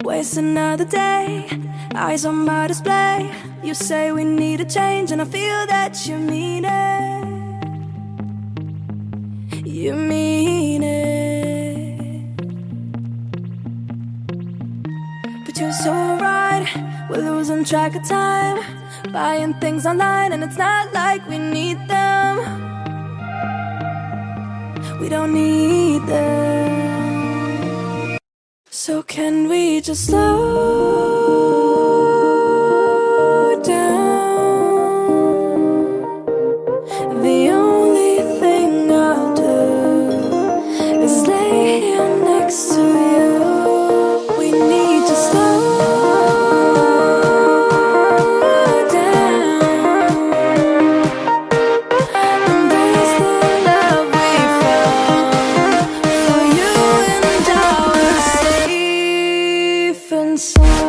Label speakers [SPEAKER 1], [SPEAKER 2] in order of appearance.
[SPEAKER 1] Waste another day, eyes on my display. You say we need a change, and I feel that you mean it. You mean it. But you're so right, we're losing track of time, buying things online, and it's not like we need them. We don't need them. So can we just slow down? The only thing I'll do is lay here next to you. We need to slow down. Embrace the love we found. For you and I, we're safe and sound.